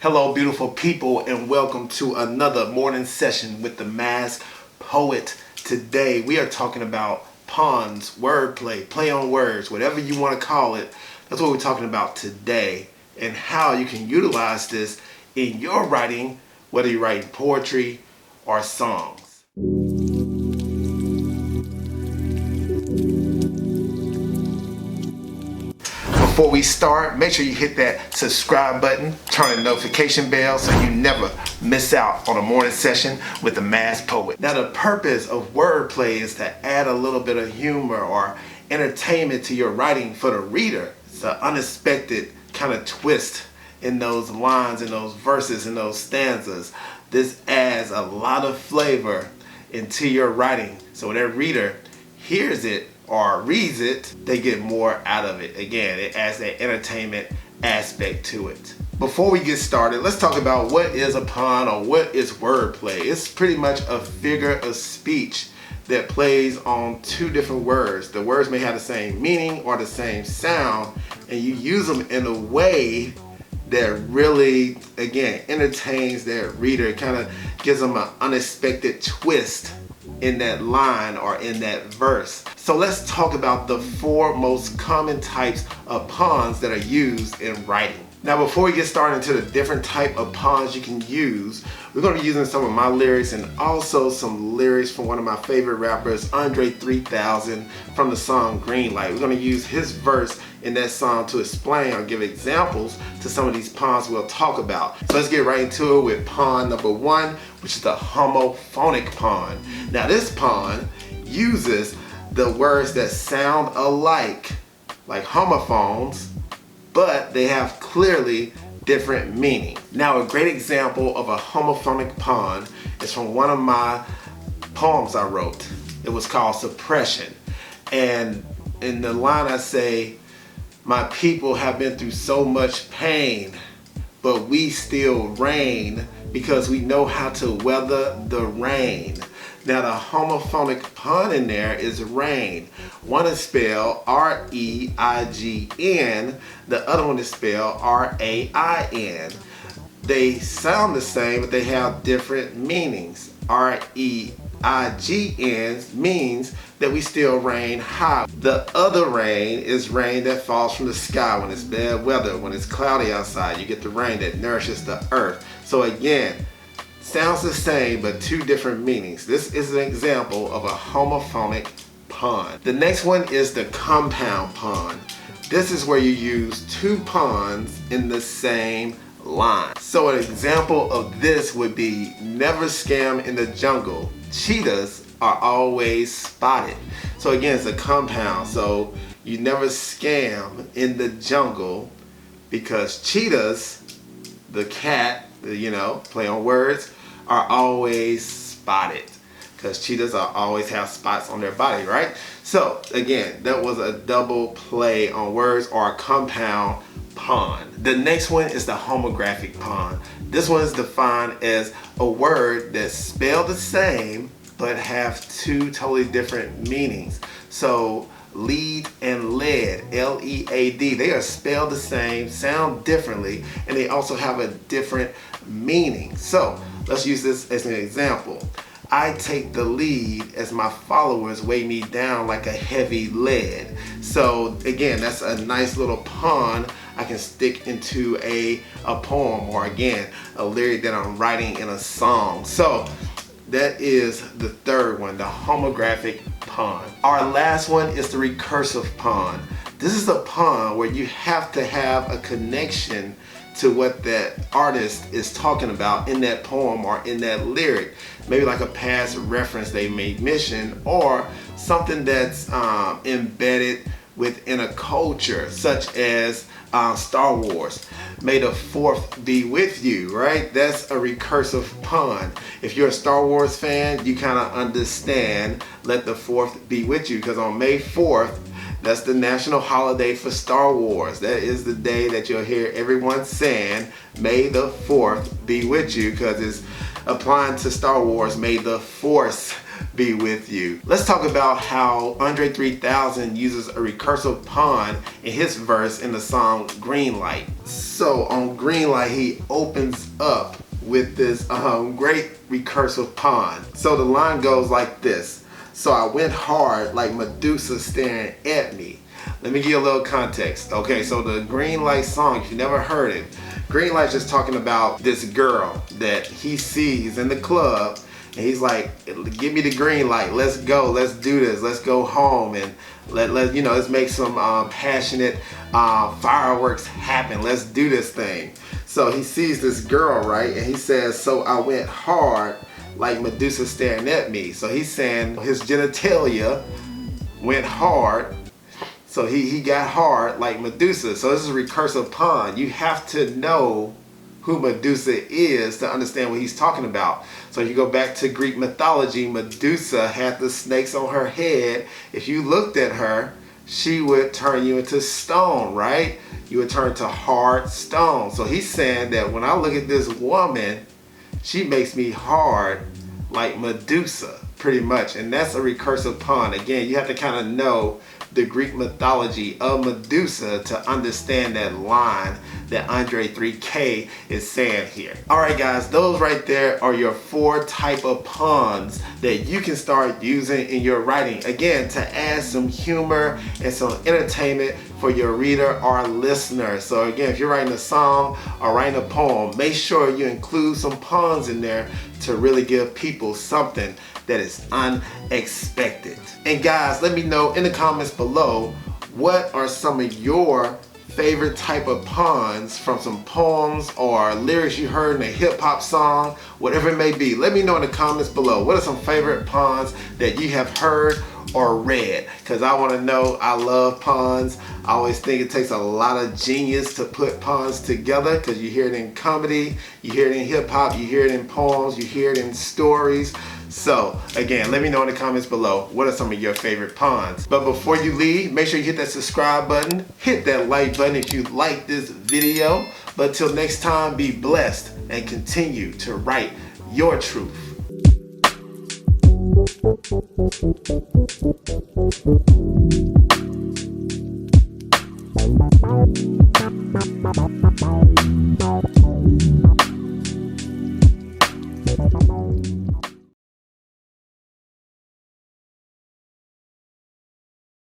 Hello, beautiful people, and welcome to another morning session with the Masked Poet. Today, we are talking about puns, wordplay, play on words, whatever you want to call it. That's what we're talking about today, and how you can utilize this in your writing, whether you're writing poetry or songs. Before we start, make sure you hit that subscribe button, turn the notification bell so you never miss out on a morning session with the Masked Poet. Now, the purpose of wordplay is to add a little bit of humor or entertainment to your writing for the reader. It's an unexpected kind of twist in those lines, in those verses, in those stanzas. This adds a lot of flavor into your writing. So when that reader hears it or reads it, they get more out of it. Again, it adds that entertainment aspect to it. Before we get started, let's talk about what is a pun or what is wordplay. It's pretty much a figure of speech that plays on two different words. The words may have the same meaning or the same sound, and you use them in a way that really, again, entertains that reader. It kind of gives them an unexpected twist in that line or in that verse. So let's talk about the four most common types of puns that are used in writing. Now, before we get started into the different type of puns you can use, we're going to be using some of my lyrics and also some lyrics from one of my favorite rappers, Andre 3000, from the song Greenlight. We're going to use his verse in that song to explain or give examples to some of these puns we'll talk about. So let's get right into it with pun number one, which is the homophonic pun. Now, this pun uses the words that sound alike, like homophones, but they have clearly different meaning. Now, a great example of a homophonic pun is from one of my poems I wrote. It was called Suppression. And in the line I say, "My people have been through so much pain, but we still reign because we know how to weather the rain." Now, the homophonic pun in there is rain. One is spelled R-E-I-G-N. The other one is spelled R-A-I-N. They sound the same, but they have different meanings. R-E-I-G-N means that we still rain high. The other rain is rain that falls from the sky when it's bad weather, when it's cloudy outside. You get the rain that nourishes the earth. So again, sounds the same, but two different meanings. This is an example of a homophonic pun. The next one is the compound pun. This is where you use two puns in the same line. So an example of this would be, never scam in the jungle. Cheetahs are always spotted. So again, it's a compound. So you never scam in the jungle because cheetahs, the cat, play on words, are always spotted because cheetahs always have spots on their body, right? So again, that was a double play on words or a compound pun. The next one is the homographic pun. This one is defined as a word that's spelled the same but have two totally different meanings. So lead and lead, L-E-A-D, they are spelled the same, sound differently, and they also have a different meaning. So let's use this as an example. I take the lead as my followers weigh me down like a heavy lead. So again, that's a nice little pun I can stick into a poem, or again, a lyric that I'm writing in a song. So that is the third one, the homographic pun. Our last one is the recursive pun. This is a pun where you have to have a connection to what that artist is talking about in that poem or in that lyric. Maybe like a past reference they may mention, or something that's embedded within a culture, such as Star Wars. May the Fourth be with you, right? That's a recursive pun. If you're a Star Wars fan, you kind of understand let the Fourth be with you, because on May 4th, that's the national holiday for Star Wars. That is the day that you'll hear everyone saying, May the 4th be with you, because it's applying to Star Wars, may the Force be with you. Let's talk about how Andre 3000 uses a recursive pun in his verse in the song Greenlight. So on Greenlight, he opens up with this great recursive pun. So the line goes like this. So I went hard like Medusa staring at me. Let me give you a little context. Okay, so the Greenlight song, if you never heard it, Greenlight's just talking about this girl that he sees in the club, and he's like, give me the green light, let's go, let's do this, let's go home, and let's make some passionate fireworks happen, let's do this thing. So he sees this girl, right, and he says, so I went hard like Medusa staring at me. So he's saying his genitalia went hard. So he got hard like Medusa. So this is a recursive pun. You have to know who Medusa is to understand what he's talking about. So you go back to Greek mythology, Medusa had the snakes on her head. If you looked at her, she would turn you into stone, right? You would turn to hard stone. So he's saying that when I look at this woman, she makes me hard like Medusa, pretty much. And that's a recursive pun. Again, you have to kind of know the Greek mythology of Medusa to understand that line that Andre 3K is saying here. Alright guys, those right there are your 4 type of puns that you can start using in your writing. Again, to add some humor and some entertainment for your reader or listener. So again, if you're writing a song or writing a poem, make sure you include some puns in there to really give people something that is unexpected. And guys, let me know in the comments below, what are some of your favorite type of puns from some poems or lyrics you heard in a hip-hop song, whatever it may be. Let me know in the comments below, what are some favorite puns that you have heard or read, because I want to know. I love puns. I always think it takes a lot of genius to put puns together, because you hear it in comedy, you hear it in hip-hop, you hear it in poems, you hear it in stories. So again, let me know in the comments below, what are some of your favorite puns. But before you leave, make sure you hit that subscribe button, hit that like button if you like this video. But till next time, be blessed and continue to write your truth. Bye.